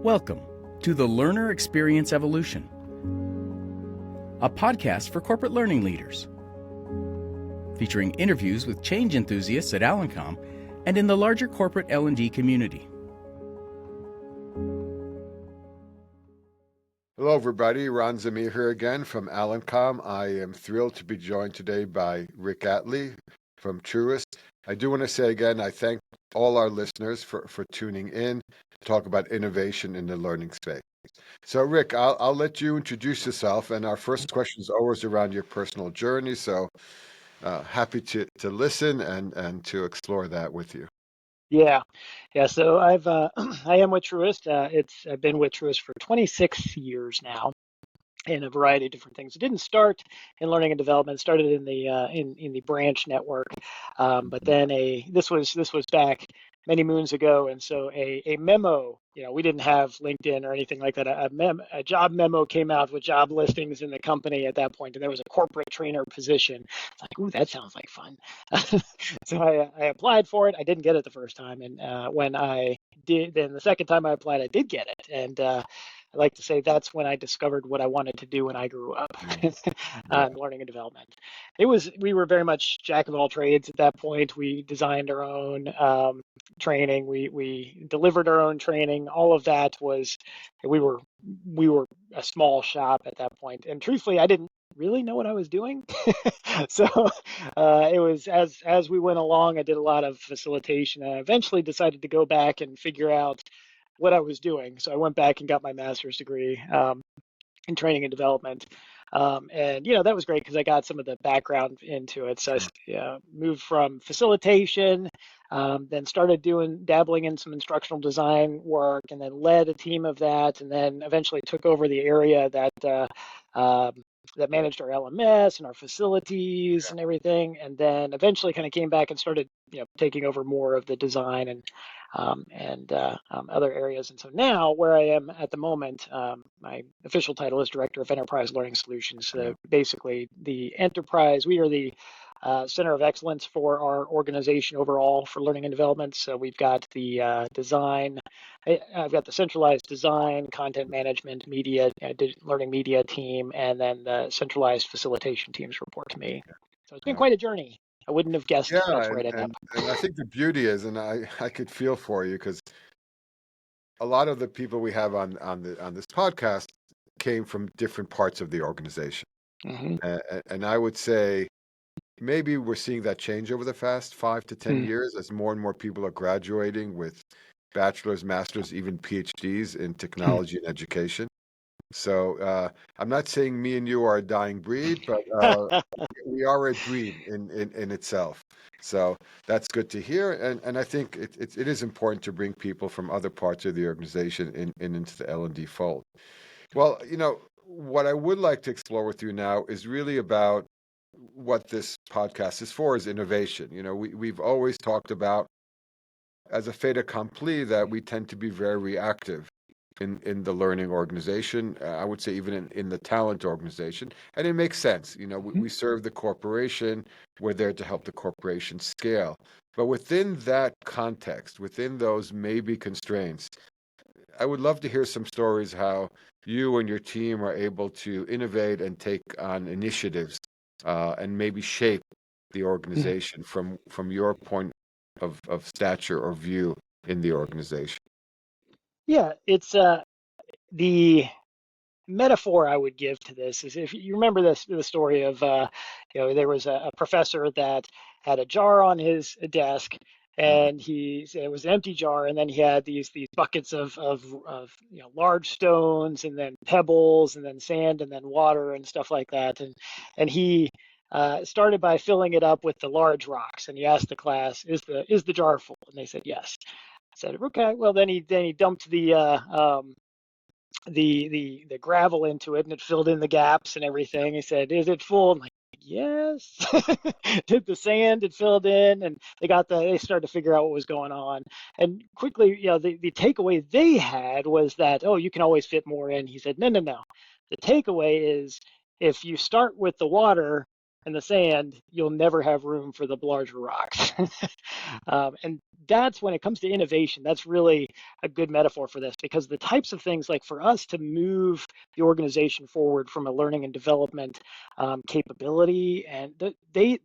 Welcome to the Learner Experience Evolution, a podcast for corporate learning leaders, featuring interviews with change enthusiasts at Alencom and in the larger corporate L&D community. Hello, everybody. Ron Zamir here again from Alencom. I am thrilled to be joined today by Rick Atley from Truist. I do want to say again, I thank all our listeners for tuning in to talk about innovation in the learning space. So, Rick, I'll let you introduce yourself. And our first question is always around your personal journey. So happy to listen and to explore that with you. Yeah. So I am with Truist. I've been with Truist for 26 years now, in a variety of different things. It didn't start in learning and development. It started in the branch network, but then this was back many moons ago, and so a memo. We didn't have LinkedIn or anything like that. A job memo came out with job listings in the company at that point, and there was a corporate trainer position. It's like, ooh, that sounds like fun. So I applied for it. I didn't get it the first time, and when I did, then the second time I applied, I did get it, and I like to say that's when I discovered what I wanted to do when I grew up, learning and development. We were very much jack of all trades at that point. We designed our own training. We delivered our own training. All of that we were a small shop at that point. And truthfully, I didn't really know what I was doing. So it was as we went along, I did a lot of facilitation. I eventually decided to go back and figure out what I was doing. So I went back and got my master's degree in training and development. And that was great because I got some of the background into it. So I moved from facilitation, then started dabbling in some instructional design work, and then led a team of that, and then eventually took over the area that managed our LMS and our facilities and everything, and then eventually kind of came back and started taking over more of the design and other areas. And so now where I am at the moment, my official title is Director of Enterprise Learning Solutions. So basically the enterprise, we are the center of excellence for our organization overall for learning and development. So we've got the design, I've got the centralized design, content management, media, learning media team, and then the centralized facilitation teams report to me. So it's been quite a journny. I wouldn't have guessed that's where I'd end up. And I think the beauty is, and I could feel for you, because a lot of the people we have on this podcast came from different parts of the organization. Mm-hmm. And I would say maybe we're seeing that change over the past 5 to 10 years as more and more people are graduating with bachelor's, master's, even PhDs in technology and education. So I'm not saying me and you are a dying breed, but we are a breed in itself. So that's good to hear. And I think it is important to bring people from other parts of the organization into the L&D fold. Well, what I would like to explore with you now is really about what this podcast is for, is innovation. We've always talked about, as a fait accompli, that we tend to be very reactive in the learning organization. I would say even in the talent organization. And it makes sense. We serve the corporation. We're there to help the corporation scale. But within that context, within those maybe constraints, I would love to hear some stories how you and your team are able to innovate and take on initiatives and maybe shape the organization from your point of stature or view in the organization. Yeah, it's the metaphor I would give to this is, if you remember the story of there was a professor that had a jar on his desk, and it was an empty jar, and then he had these buckets of large stones, and then pebbles, and then sand, and then water and stuff like that, and he started by filling it up with the large rocks, and he asked the class, is the jar full? And they said yes. I said, okay. Well, then he dumped the gravel into it, and it filled in the gaps and everything. He said, is it full? I'm like, yes. Did the sand, it filled in, and they started to figure out what was going on. And quickly, the takeaway they had was that, oh, you can always fit more in. He said, no. The takeaway is, if you start with the water, in the sand, you'll never have room for the larger rocks. And that's when it comes to innovation, that's really a good metaphor for this, because the types of things, like for us to move the organization forward from a learning and development capability, and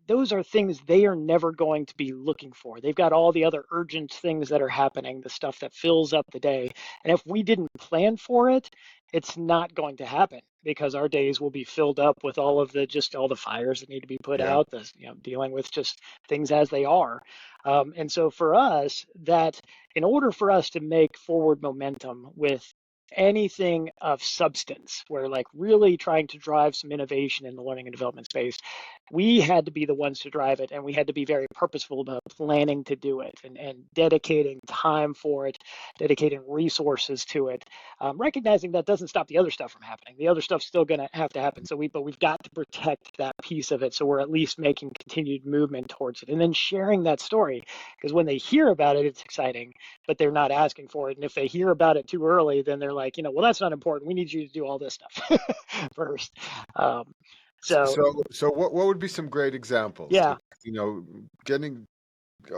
those are things they are never going to be looking for. They've got all the other urgent things that are happening, the stuff that fills up the day. And if we didn't plan for it, it's not going to happen, because our days will be filled up with all the fires that need to be put Yeah. out, dealing with just things as they are. And so for us, that in order for us to make forward momentum with anything of substance, where like really trying to drive some innovation in the learning and development space, we had to be the ones to drive it, and we had to be very purposeful about planning to do it, and dedicating time for it, dedicating resources to it, recognizing that doesn't stop the other stuff from happening. The other stuff's still going to have to happen. But we've got to protect that piece of it, so we're at least making continued movement towards it, and then sharing that story, because when they hear about it, it's exciting, but they're not asking for it. And if they hear about it too early, then they're like, well, that's not important. We need you to do all this stuff first. So So what would be some great examples? yeah, Getting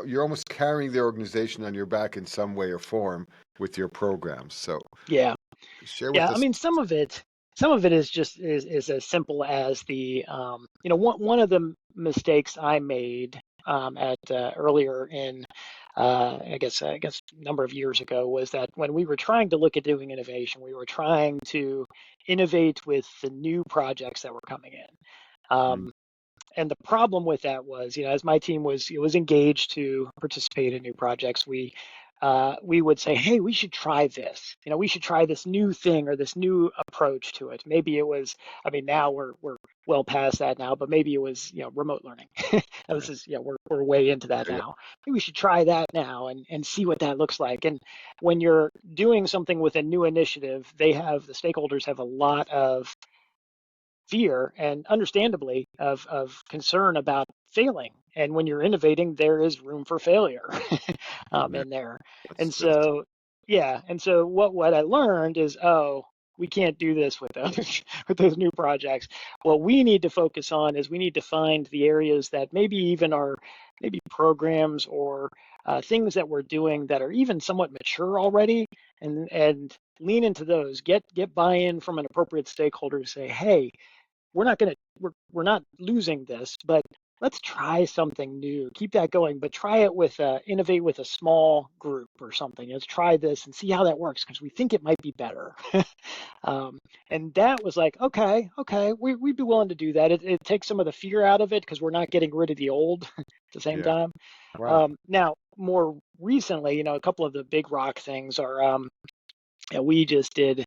you're almost carrying the organization on your back in some way or form with your programs. So yeah. share with Yeah, I us. mean, some of it is just is as simple as the one of the mistakes I made at earlier in I guess a number of years ago, was that when we were trying to look at doing innovation, we were trying to innovate with the new projects that were coming in. Mm, And the problem with that was, as my team was engaged to participate in new projects, we would say, hey, we should try this. We should try this new thing or this new approach to it. Maybe it was, I mean, now we're well past that now, but maybe it was, remote learning. Now yeah, this is, we're way into that yeah, now. Maybe we should try that now and see what that looks like. And when you're doing something with a new initiative, the stakeholders have a lot of fear, and understandably of concern about failing. And when you're innovating, there is room for failure yeah, in there. And that's so, yeah. And so what I learned is, oh, we can't do this with those with those new projects. What we need to focus on is we need to find the areas that maybe even are maybe programs or things that we're doing that are even somewhat mature already, and lean into those. Get buy-in from an appropriate stakeholder to say, hey, we're not losing this, but let's try something new. Keep that going, but try it with innovate with a small group or something. Let's try this and see how that works, because we think it might be better. And that was like, okay, we'd be willing to do that. It takes some of the fear out of it, because we're not getting rid of the old at the same yeah. time. Wow. Now, more recently, a couple of the big rock things are, we just did.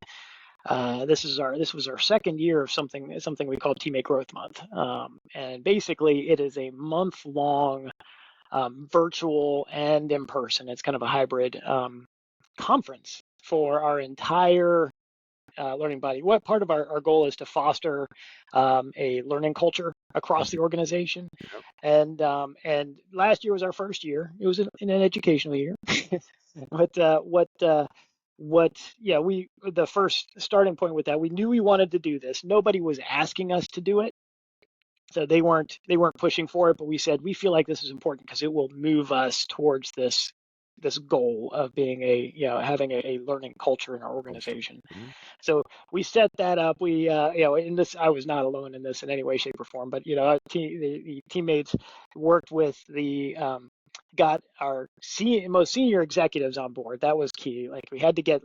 This was our second year of something we call Teammate Growth Month, and basically it is a month long virtual and in person. It's kind of a hybrid conference for our entire learning body. What part of our goal is to foster a learning culture across the organization, Yeah. and last year was our first year. It was an educational year, but yeah, the first starting point with that, we knew we wanted to do this. Nobody was asking us to do it, so they weren't pushing for it, but we said we feel like this is important because it will move us towards this goal of being having a learning culture in our Culture. organization. Mhm. So we set that up. We, in this, I was not alone in this in any way, shape, or form, but the teammates worked with got our most senior executives on board. That was key. Like we had to get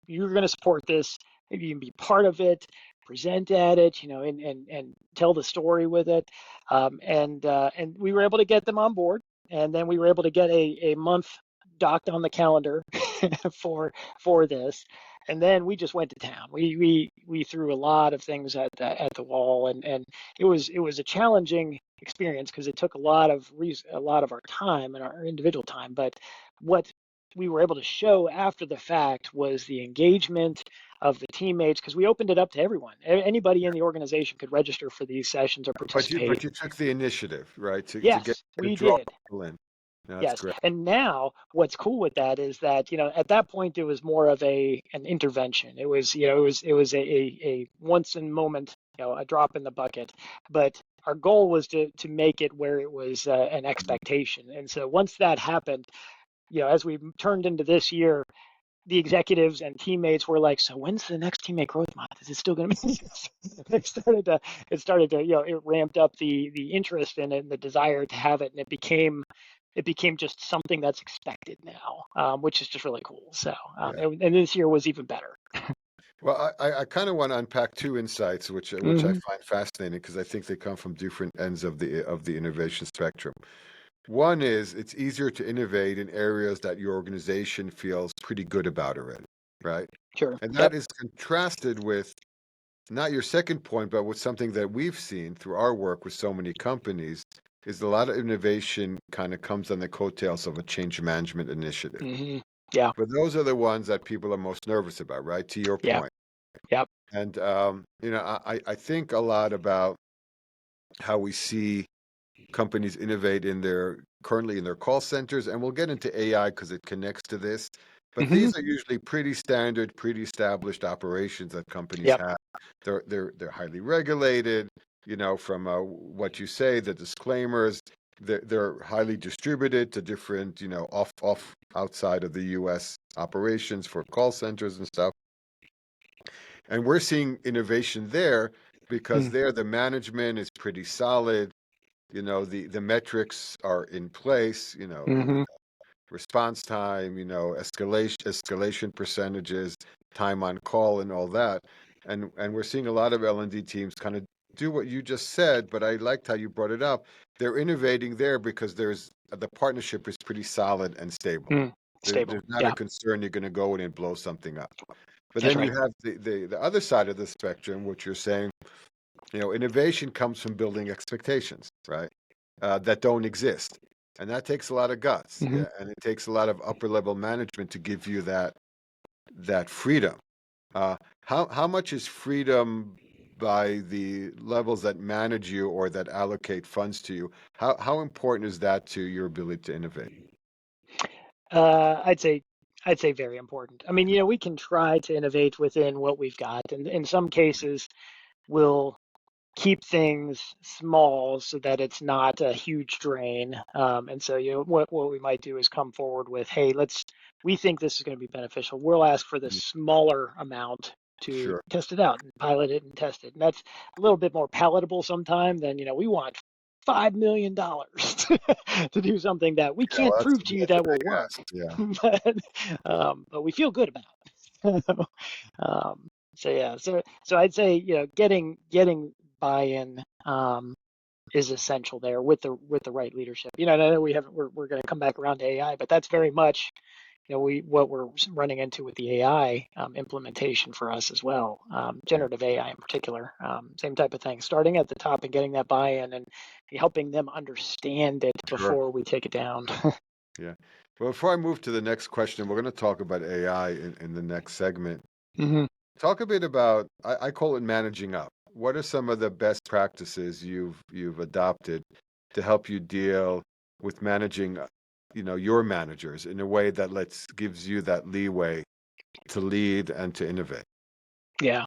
you're going to support this. Maybe you can be part of it, present at it, and tell the story with it. And we were able to get them on board, and then we were able to get a month docked on the calendar for this, and then we just went to town. We threw a lot of things at the wall, and it was a challenging experience, because it took a lot of our time and our individual time. But what we were able to show after the fact was the engagement of the teammates, because we opened it up to everyone. Anybody in the organization could register for these sessions or But participate. you took the initiative, right? To get Yes, to we draw did. people in. No, that's Yes. great. And now what's cool with that is that, at that point it was more of an intervention. It was, it was a once in moment, a drop in the bucket. But our goal was to make it where it was an expectation. And so once that happened, as we turned into this year, the executives and teammates were like, so when's the next teammate growth month? Is it still going to be? It started to, it ramped up the interest in it and the desire to have it. And it became just something that's expected now, which is just really cool. So, and this year was even better. Well, I kind of want to unpack two insights, which I find fascinating because I think they come from different ends of the innovation spectrum. One is it's easier to innovate in areas that your organization feels pretty good about already, right? Sure. And Yep. that is contrasted with not your second point, but with something that we've seen through our work with so many companies is a lot of innovation kind of comes on the coattails of a change management initiative. Mm-hmm. Yeah. But those are the ones that people are most nervous about, right? To your Yeah. point. Yep. And I think a lot about how we see companies innovate currently in their call centers, and we'll get into AI because it connects to this. But Mm-hmm. these are usually pretty standard, pretty established operations that companies Yep. have. They're highly regulated. From what you say, the disclaimers, they're highly distributed to different, off outside of the U.S. operations for call centers and stuff. And we're seeing innovation there because there the management is pretty solid. The metrics are in place, Mm-hmm. response time, escalation percentages, time on call and all that. And we're seeing a lot of L&D teams kind of do what you just said, but I liked how you brought it up. They're innovating there because the partnership is pretty solid and stable. Stable. There's not a Yeah. concern you're going to go in and blow something up. But That's then right. you have the other side of the spectrum, which you're saying, innovation comes from building expectations, right? That don't exist. And that takes a lot of guts. Mm-hmm. Yeah. And it takes a lot of upper level management to give you that freedom. How much is freedom by the levels that manage you or that allocate funds to you? How important is that to your ability to innovate? I'd say very important. I mean, we can try to innovate within what we've got, and in some cases, we'll keep things small so that it's not a huge drain. And so, what we might do is come forward with, hey, we think this is going to be beneficial. We'll ask for the Mm, smaller amount to sure. test it out and pilot it and test it. And that's a little bit more palatable sometimes than, we want $5 million to do something that we Yeah, well, can't prove to you that's a that will big work. ask. Yeah. But we feel good about it. um, so yeah, so I'd say getting buy-in is essential there with the right leadership. And I know we're going to come back around to AI, but that's very much what we're running into with the AI implementation for us as well. Generative AI in particular, same type of thing. Starting at the top and getting that buy-in and helping them understand it Sure. before we take it down. Yeah. Well, before I move to the next question, we're going to talk about AI in the next segment. Hmm. Talk a bit about, I call it managing up. What are some of the best practices you've adopted to help you deal with managing, your managers in a way that gives you that leeway to lead and to innovate? Yeah.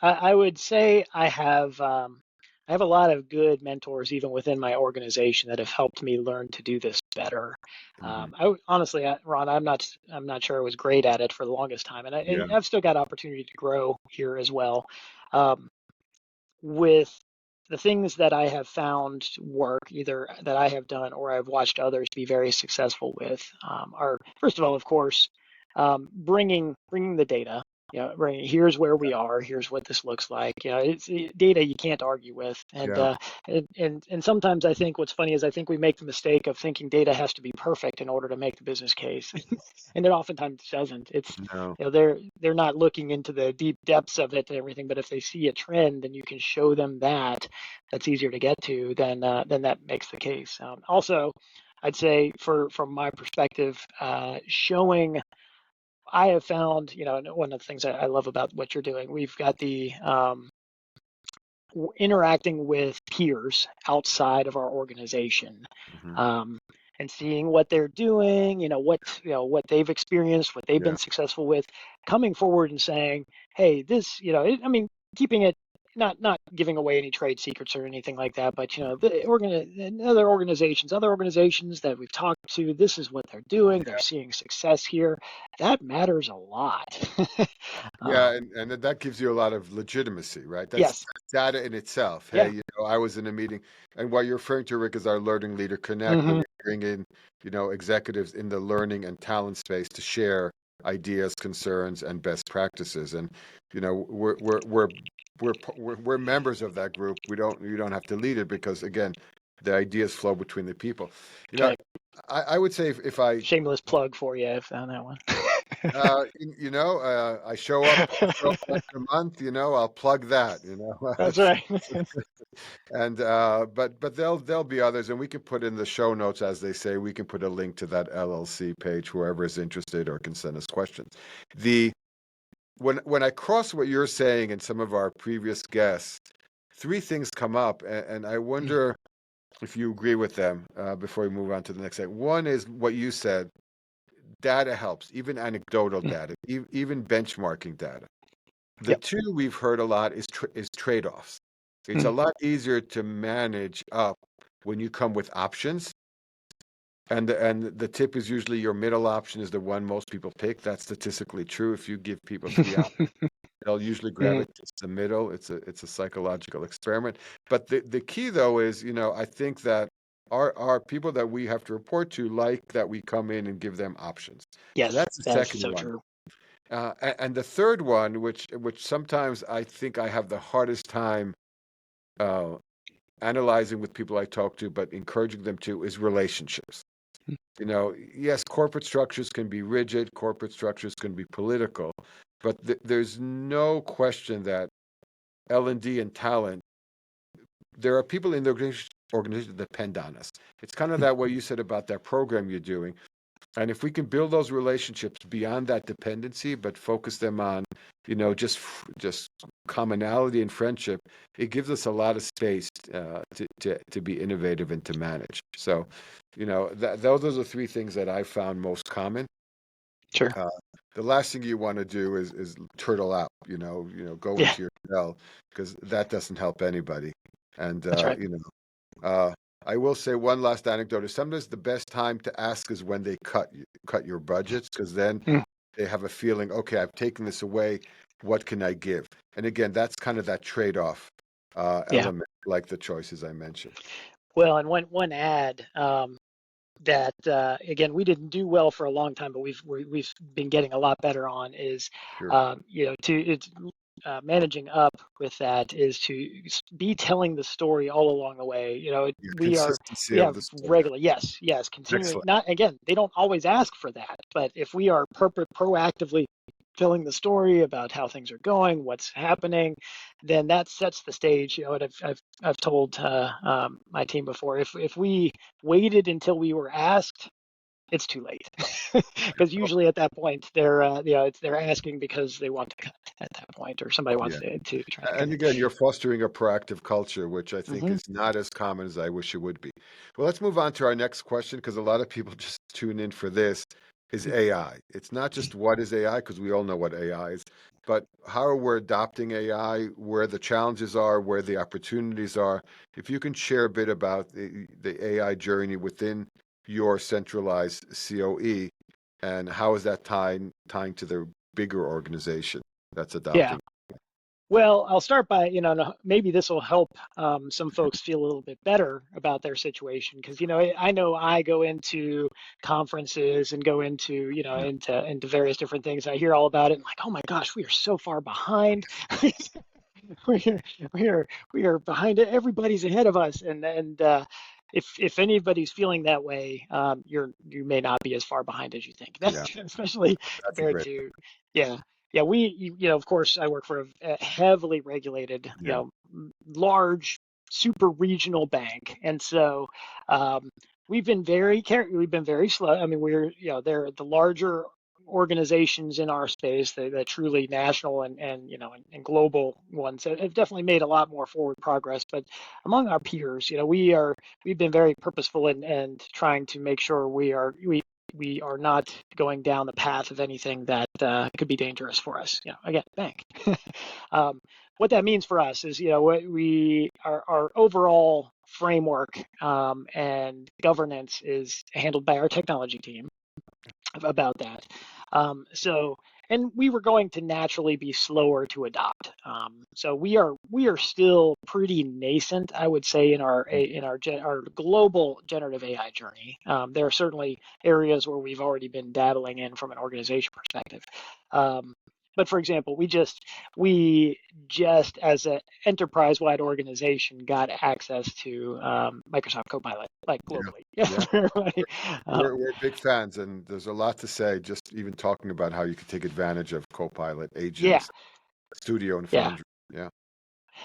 I would say I have a lot of good mentors even within my organization that have helped me learn to do this better. Hmm. Honestly, Ron, I'm not sure I was great at it for the longest time, and Yeah. I've still got opportunity to grow here as well. Um, with the things that I have found work, either that I have done or I've watched others be very successful with, are first of all, of course, bringing the data. Here's where we are. Here's what this looks like. It's data you can't argue with, Yeah. and sometimes I think what's funny is I think we make the mistake of thinking data has to be perfect in order to make the business case, and it oftentimes doesn't. It's No. they're not looking into the deep depths of it and everything, but if they see a trend and you can show them that's easier to get to, then that makes the case. Also, I'd say from my perspective, showing I have found, and one of the things I love about what you're doing, we've got the interacting with peers outside of our organization, Hmm. um, and seeing what they're doing, what they've experienced, what they've Yeah. been successful with, coming forward and saying, hey, this, I mean, keeping it not giving away any trade secrets or anything like that, but other organizations that we've talked to, this is what they're doing. They're seeing success here. That matters a lot. Yeah, and that gives you a lot of legitimacy, right? That's Yes. data in itself. Yeah. Hey, I was in a meeting, and what you're referring to, Rick, is our Learning Leader Connect, where Hmm. we bring in, executives in the learning and talent space to share ideas, concerns, and best practices. And we're members of that group. You don't have to lead it because again, the ideas flow between the people. You know, Okay. I would say if I Shameless plug for you. I found that one. I show up once a month, I'll plug that, That's right. and but there'll be others, and we can put in the show notes, as they say, we can put a link to that LLC page, whoever is interested or can send us questions. When I cross what you're saying and some of our previous guests, three things come up, and I wonder if you agree with them before we move on to the next thing. One is what you said. Data helps, even anecdotal data, even benchmarking data. The Yep. two we've heard a lot is trade-offs. It's a lot easier to manage up when you come with options. And the tip is usually your middle option is the one most people pick. That's statistically true. If you give people three options, they'll usually gravitate to the middle. It's a psychological experiment. But the key though is, I think that our people that we have to report to like that we come in and give them options. So Yes, that's the that is second so one. true. And the third one, which sometimes I think I have the hardest time uh, analyzing with people I talk to, but encouraging them to, is relationships. Yes, corporate structures can be rigid, corporate structures can be political, but there's no question that L&D and talent, there are people in the organization that depend on us. It's kind of that way you said about that program you're doing. And if we can build those relationships beyond that dependency, but focus them on, just commonality and friendship, it gives us a lot of space to be innovative and to manage. So, those are the three things that I found most common. Sure. The last thing you want to do is turtle out, go Yeah, into your shell, because that doesn't help anybody. And that's right. uh, I will say one last anecdote is sometimes the best time to ask is when they cut your budgets, because then Mm. they have a feeling, okay, I've taken this away. What can I give? And again, that's kind of that trade-off Yeah. element, like the choices I mentioned. Well, and one ad that again we didn't do well for a long time, but we've been getting a lot better on is Sure. managing up with that is to be telling the story all along the way. Yeah, We consistency of have the story. regular, yes, continuing. Excellent. Not again, they don't always ask for that, but if we are proactively telling the story about how things are going, what's happening, then that sets the stage. And I've told my team before, if we waited until we were asked, it's too late, because usually at that point they're asking because they want to cut at that point, or somebody wants Yeah. to try to cut. And again, you're fostering a proactive culture, which I think Hmm. is not as common as I wish it would be. Well, let's move on to our next question, because a lot of people just tune in for this, is AI. It's not just what is AI, because we all know what AI is, but how we're adopting AI, where the challenges are, where the opportunities are. If you can share a bit about the AI journey within your centralized COE, and how is that tying to the bigger organization that's Yeah. adopting? Well, I'll start by, maybe this will help some folks feel a little bit better about their situation, because, I know I go into conferences and go into, into various different things. I hear all about it and like, oh my gosh, we are so far behind. we are, we are behind it. Everybody's ahead of us, and if anybody's feeling that way, you may not be as far behind as you think. Yeah, Especially that's a compared great. to, yeah. Yeah, of course, I work for a heavily regulated, Yeah, large, super regional bank, and so we've been very slow. I mean, they're the larger organizations in our space, the truly national and global ones have definitely made a lot more forward progress. But among our peers, we've been very purposeful and trying to make sure we we are not going down the path of anything that could be dangerous for us. Again, bank. What that means for us is, what our overall framework and governance is handled by our technology team about that. And we were going to naturally be slower to adopt. So we are still pretty nascent, I would say, in our global generative AI journey. There are certainly areas where we've already been dabbling in from an organization perspective. But for example, we just as an enterprise-wide organization got access to Microsoft Copilot, like globally. Yeah. We're big fans, and there's a lot to say just even talking about how you can take advantage of Copilot Yeah, agents, Studio and yeah. Foundry. Yeah.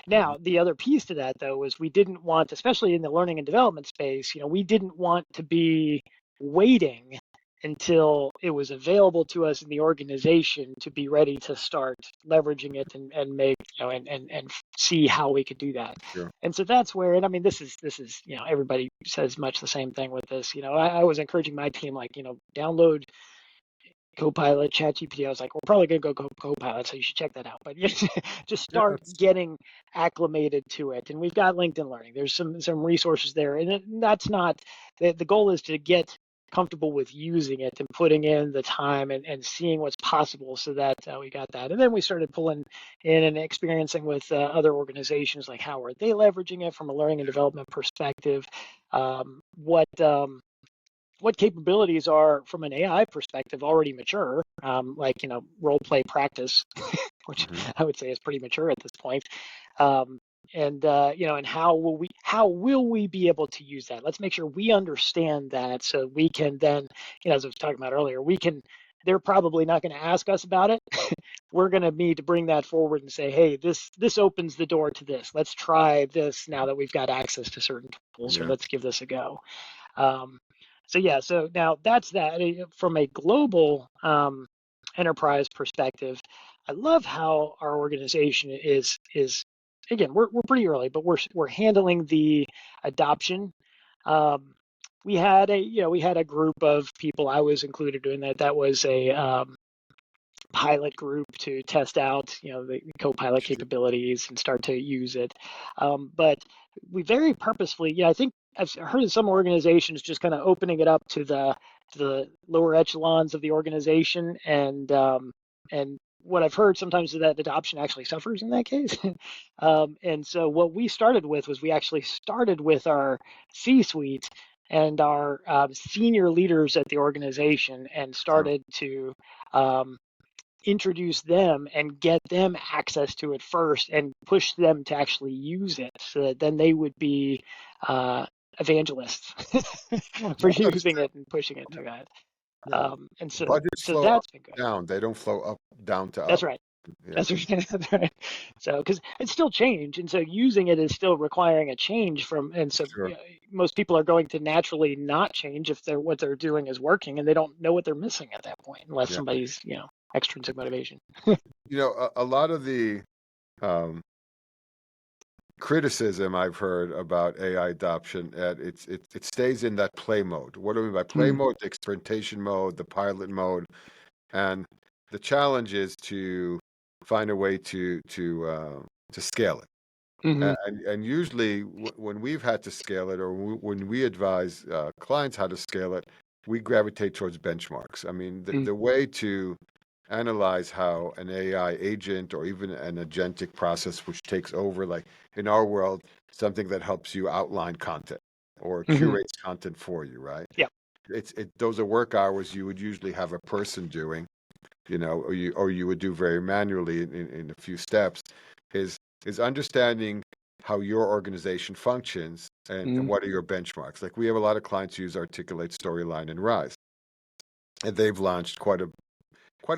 Now, the other piece to that, though, was we didn't want, especially in the learning and development space, we didn't want to be waiting until it was available to us in the organization to be ready to start leveraging it and make, and see how we could do that. Sure. And so that's where, and I mean, this is, everybody says much the same thing with this. I was encouraging my team, like, download Copilot, ChatGPT. I was like, we're probably going to go Copilot, so you should check that out. But just Yeah, start getting acclimated to it. And we've got LinkedIn Learning. There's some resources there, and that's not the goal is to get comfortable with using it and putting in the time and seeing what's possible, so that we got that. And then we started pulling in and experiencing with other organizations, like how are they leveraging it from a learning and development perspective. What capabilities are, from an AI perspective, already mature, like role play practice, which I would say is pretty mature at this point. And how will we be able to use that? Let's make sure we understand that, so we can then, as I was talking about earlier, they're probably not going to ask us about it. We're going to need to bring that forward and say, hey, this opens the door to this. Let's try this now that we've got access to certain tools, or let's give this a go. So now that's that. From a global enterprise perspective, I love how our organization is again, we're pretty early, but we're handling the adoption. We had a group of people. I was included in that. That was a pilot group to test out the Copilot capabilities and start to use it. But we very purposefully, I think I've heard of some organizations just kind of opening it up to the lower echelons of the organization, and what I've heard sometimes is that adoption actually suffers in that case. And so what we started with was, we actually started with our C-suite and our senior leaders at the organization, and started to introduce them and get them access to it first, and push them to actually use it, so that then they would be evangelists for using it and pushing it to that. And so Budgets flow up that's been good. and down. They don't flow up down to That's up. right. Yeah. That's right. That's right. So, because it's still change, and so using it is still requiring a change from, and so Sure. most people are going to naturally not change if what they're doing is working, and they don't know what they're missing at that point, unless somebody's extrinsic motivation. A lot of the criticism I've heard about AI adoption, it stays in that play mode. What do I mean by play mode? The experimentation mode, the pilot mode, and the challenge is to find a way to scale it. And usually, when we've had to scale it, or when we advise clients how to scale it, we gravitate towards benchmarks. I mean, the way to analyze how an AI agent, or even an agentic process which takes over, like in our world, something that helps you outline content or curates content for you, right? Yeah. Those are work hours you would usually have a person doing, or you would do very manually in a few steps. Is understanding how your organization functions, and what are your benchmarks. Like, we have a lot of clients who use Articulate, Storyline, and Rise, and they've launched quite a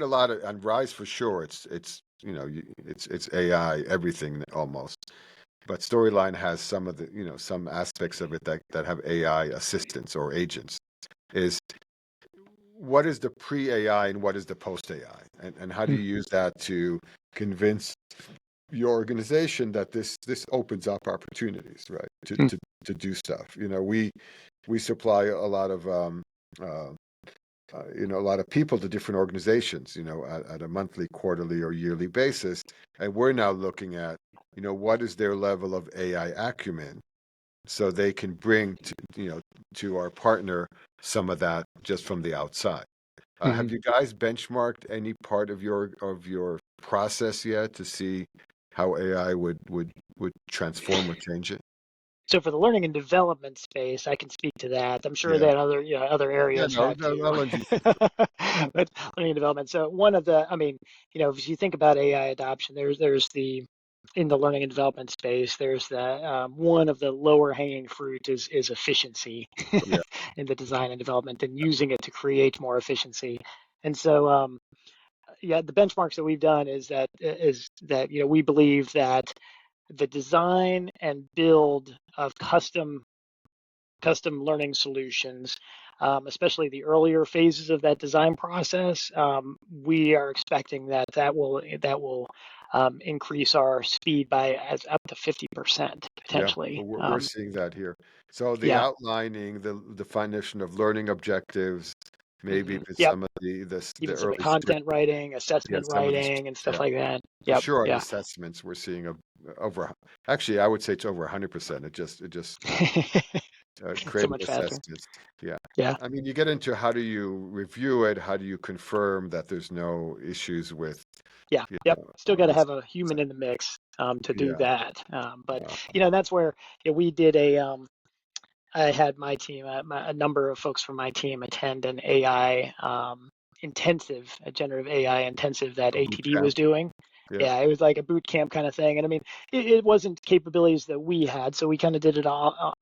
lot of, on Rise for sure. It's AI everything almost, but Storyline has some of the some aspects of it that have AI assistants or agents. Is What is the pre-AI and what is the post-AI, and how do you use that to convince your organization that this opens up opportunities, right? To do stuff. We supply a lot of a lot of people to different organizations, at a monthly, quarterly, or yearly basis. And we're now looking at, what is their level of AI acumen so they can bring to our partner some of that just from the outside. Have you guys benchmarked any part of your process yet to see how AI would transform or change it? So for the learning and development space, I can speak to that. I'm sure Yeah. that other Yeah, areas no, have no, too. that one's easy. But learning and development. So one of the, I mean, if you think about AI adoption, there's the in the learning and development space, there's the one of the lower hanging fruit is efficiency Yeah, in the design and development and using it to create more efficiency. And so yeah, the benchmarks that we've done is that we believe that the design and build of custom learning solutions, especially the earlier phases of that design process, we are expecting that will increase our speed by as up to 50% yeah, potentially. we're seeing that here. So the Yeah. outlining, the definition of learning objectives, maybe with Yep. some of the Even some early script, content writing, yeah, assessment some of this, writing, and yeah, stuff like that. for Yep. sure. On Yeah. assessments, we're seeing over, actually, I would say it's over 100%. It just So creating much faster. assessments. Yeah. Yeah. I mean, you get into how do you review it? How do you confirm that there's no issues with, Yeah, you yep. Still got to this? have a human in the mix to do Yeah. that. But Uh, that's where we did a. I had my team, a number of folks from my team attend an AI intensive, a generative AI intensive that a boot ATD camp. was doing. Yeah. Yeah, it was like a boot camp kind of thing. And I mean, it wasn't capabilities that we had, so we kind of did it all,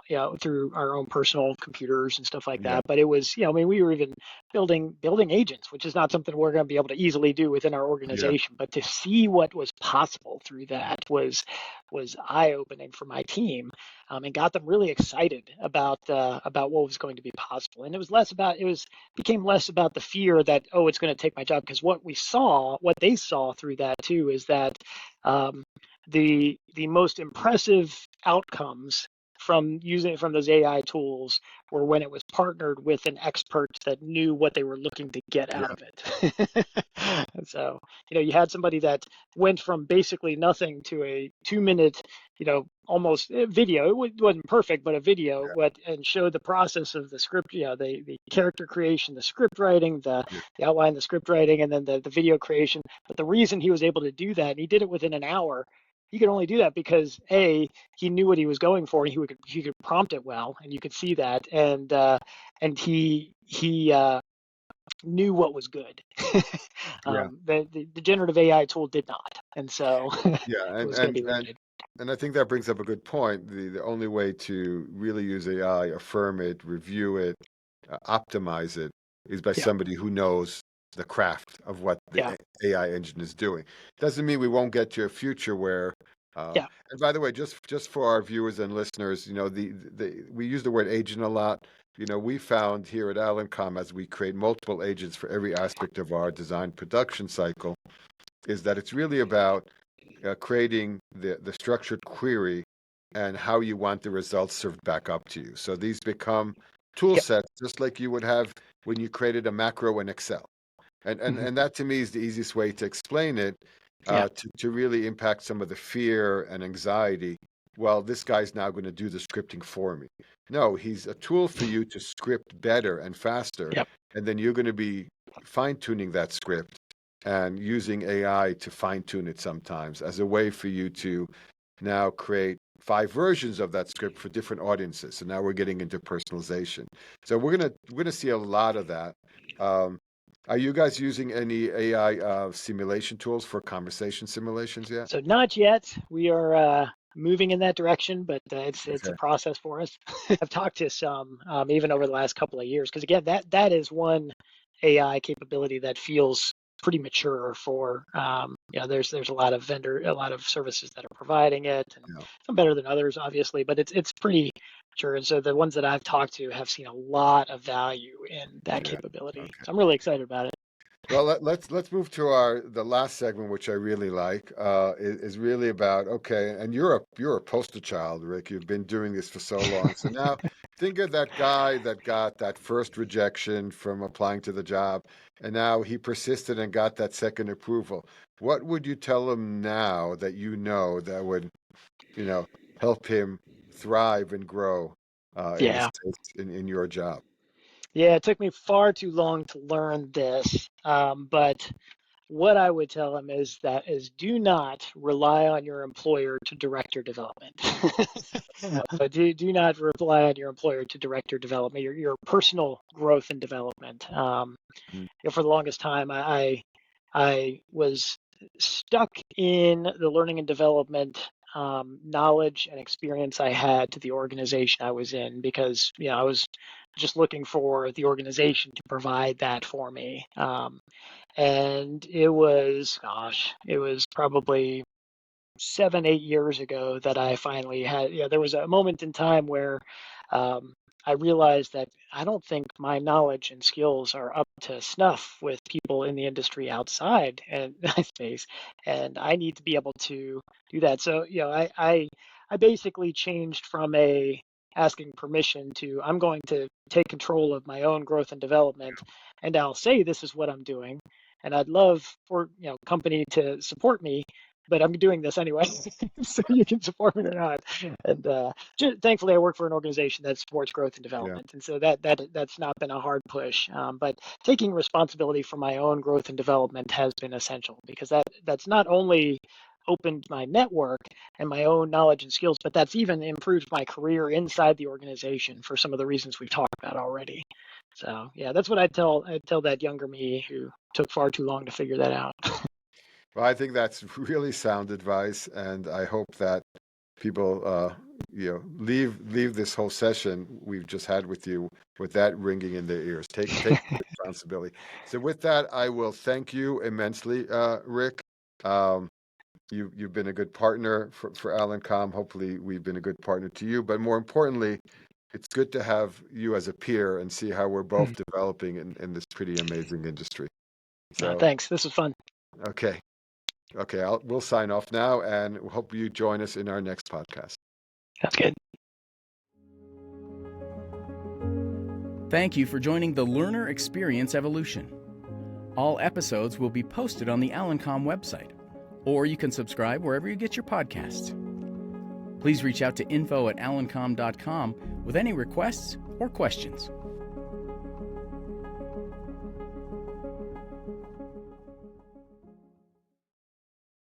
through our own personal computers and stuff like Yeah. that. But it was, I mean, we were even building agents, which is not something we're going to be able to easily do within our Yeah. organization. But to see what was possible through that was eye-opening for my team, and got them really excited about what was going to be possible. And it became less about the fear that, oh, it's going to take my job, because what they saw through that too is that um, the most impressive outcomes from those AI tools were when it was partnered with an expert that knew what they were looking to get out Yeah. of it. And so, you had somebody that went from basically nothing to a 2 minute, almost video. It wasn't perfect, but a video, and showed the process of the script, the character creation, the script writing, Yeah. the outline, the script writing, and then the video creation. But the reason he was able to do that, and he did it within an hour, he could only do that because he knew what he was going for, and he could prompt it well, and you could see that, and he knew what was good. Yeah. The generative AI tool did not, and so Yeah. it And was going to and be and limited. and I think that brings up a good point. The only way to really use AI, affirm it, review it, optimize it, is by Yeah, somebody who knows the craft of what the yeah, AI engine is doing. Doesn't mean we won't get to a future where, yeah, and by the way, just for our viewers and listeners, we use the word agent a lot. We found here at Alencom, as we create multiple agents for every aspect of our design production cycle, is that it's really about creating the structured query and how you want the results served back up to you. So these become tool yeah. sets just like you would have when you created a macro in Excel. And that to me is the easiest way to explain it, Yeah, to really impact some of the fear and anxiety. Well, this guy's now going to do the scripting for me. No, he's a tool for you to script better and faster. yep, And then you're going to be fine tuning that script and using AI to fine tune it sometimes as a way for you to now create 5 versions of that script for different audiences. So now we're getting into personalization. So we're gonna see a lot of that. Um, are you guys using any AI simulation tools for conversation simulations yet? so not yet. We are moving in that direction, but it's a Okay. process for us. I've talked to some, even over the last couple of years, because again, that is one AI capability that feels pretty mature for, there's a lot of services that are providing it, and Yeah. some better than others, obviously, but it's pretty mature. And so the ones that I've talked to have seen a lot of value in that Yeah. capability. Okay. So I'm really excited about it. Well, let's move to the last segment, which I really like, is really about, okay, and you're a poster child, Rick. You've been doing this for so long. So now think of that guy that got that first rejection from applying to the job, and now he persisted and got that second approval. What would you tell him now that that would, help him thrive and grow in Yeah. in your job? Yeah, it took me far too long to learn this, but what I would tell him is do not rely on your employer to direct your development. Do not rely on your employer to direct your development, your personal growth and development. Mm. For the longest time, I was stuck in the learning and development knowledge and experience I had to the organization I was in because I was just looking for the organization to provide that for me. And it was probably 7, 8 years ago that I finally had, there was a moment in time where I realized that I don't think my knowledge and skills are up to snuff with people in the industry outside and my space, and I need to be able to do that. So, I basically changed from a asking permission to I'm going to take control of my own growth and development, and I'll say this is what I'm doing, and I'd love for company to support me, but I'm doing this anyway, so you can support me or not. And thankfully, I work for an organization that supports growth and Yeah. development, and so that's not been a hard push. But taking responsibility for my own growth and development has been essential because that's not only opened my network and my own knowledge and skills, but that's even improved my career inside the organization for some of the reasons we've talked about already. So yeah, that's what I'd tell that younger me who took far too long to figure that out. Well, I think that's really sound advice, and I hope that people, leave this whole session we've just had with you with that ringing in their ears. Take responsibility. So, with that, I will thank you immensely, Rick. Um, you've been a good partner for Alencom. Hopefully, we've been a good partner to you. But more importantly, it's good to have you as a peer and see how we're both developing in this pretty amazing industry. So, Thanks. This was fun. okay. Okay, we'll sign off now and hope you join us in our next podcast. That's good. Thank you for joining the Learner Experience Evolution. All episodes will be posted on the Alencom website, or you can subscribe wherever you get your podcasts. Please reach out to info@alencom.com with any requests or questions.